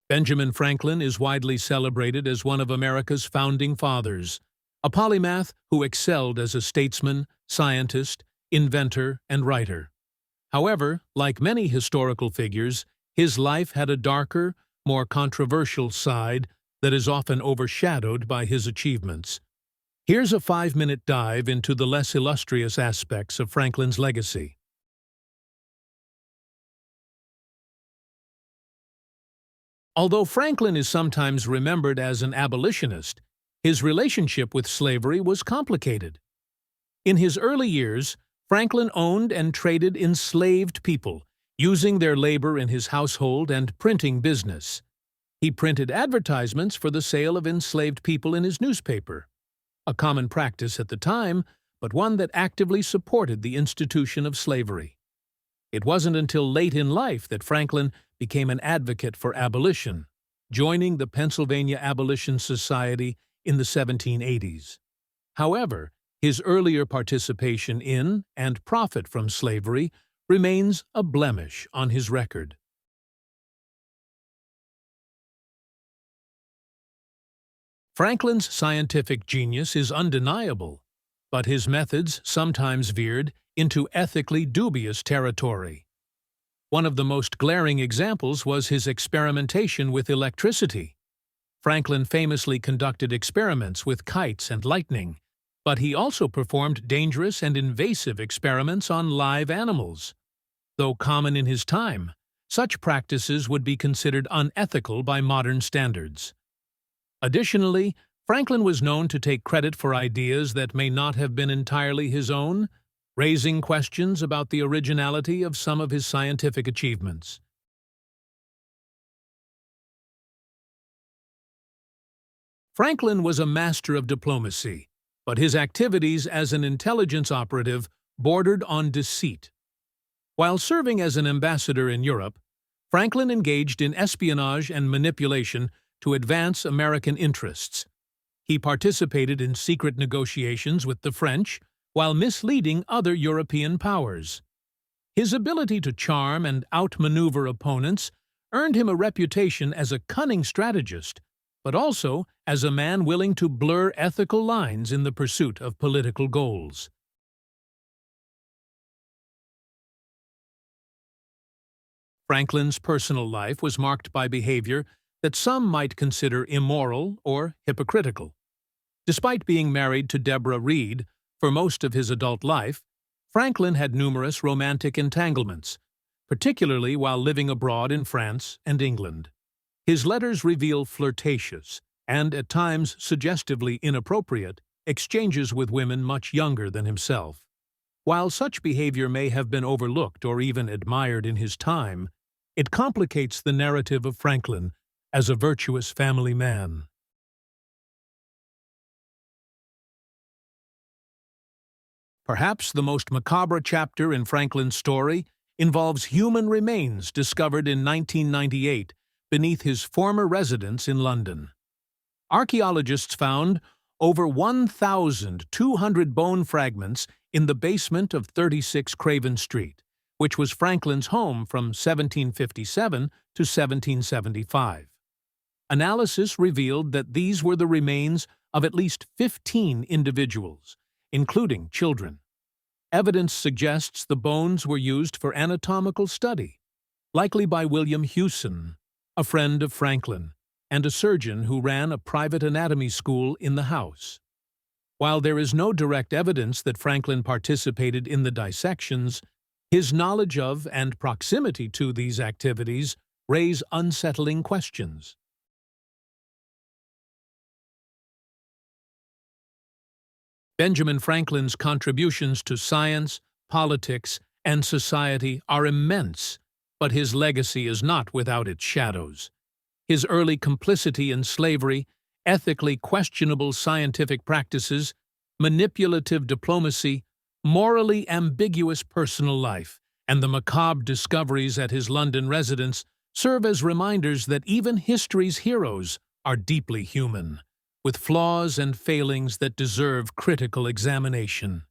Benjamin Franklin is widely celebrated as one of America's founding fathers, a polymath who excelled as a statesman, scientist, inventor, and writer. However, like many historical figures, his life had a darker, more controversial side that is often overshadowed by his achievements. Here's a 5-minute dive into the less illustrious aspects of Franklin's legacy. Although Franklin is sometimes remembered as an abolitionist, his relationship with slavery was complicated. In his early years, Franklin owned and traded enslaved people, using their labor in his household and printing business. He printed advertisements for the sale of enslaved people in his newspaper, a common practice at the time, but one that actively supported the institution of slavery. It wasn't until late in life that Franklin became an advocate for abolition, joining the Pennsylvania Abolition Society in the 1780s. However, his earlier participation in and profit from slavery remains a blemish on his record. Franklin's scientific genius is undeniable, but his methods sometimes veered into ethically dubious territory. One of the most glaring examples was his experimentation with electricity. Franklin famously conducted experiments with kites and lightning, but he also performed dangerous and invasive experiments on live animals. Though common in his time, such practices would be considered unethical by modern standards. Additionally, Franklin was known to take credit for ideas that may not have been entirely his own, raising questions about the originality of some of his scientific achievements. Franklin was a master of diplomacy, but his activities as an intelligence operative bordered on deceit. While serving as an ambassador in Europe, Franklin engaged in espionage and manipulation to advance American interests. He participated in secret negotiations with the French while misleading other European powers. His ability to charm and outmaneuver opponents earned him a reputation as a cunning strategist, but also as a man willing to blur ethical lines in the pursuit of political goals. Franklin's personal life was marked by behavior that some might consider immoral or hypocritical. Despite being married to Deborah Reed for most of his adult life, Franklin had numerous romantic entanglements, particularly while living abroad in France and England. His letters reveal flirtatious, and at times suggestively inappropriate, exchanges with women much younger than himself. While such behavior may have been overlooked or even admired in his time, it complicates the narrative of Franklin as a virtuous family man. Perhaps the most macabre chapter in Franklin's story involves human remains discovered in 1998 beneath his former residence in London. Archaeologists found over 1,200 bone fragments in the basement of 36 Craven Street, which was Franklin's home from 1757 to 1775. Analysis revealed that these were the remains of at least 15 individuals, including children. Evidence suggests the bones were used for anatomical study, likely by William Hewson, a friend of Franklin, and a surgeon who ran a private anatomy school in the house. While there is no direct evidence that Franklin participated in the dissections, his knowledge of and proximity to these activities raise unsettling questions. Benjamin Franklin's contributions to science, politics, and society are immense, but his legacy is not without its shadows. His early complicity in slavery, ethically questionable scientific practices, manipulative diplomacy, morally ambiguous personal life, and the macabre discoveries at his London residence serve as reminders that even history's heroes are deeply human, with flaws and failings that deserve critical examination.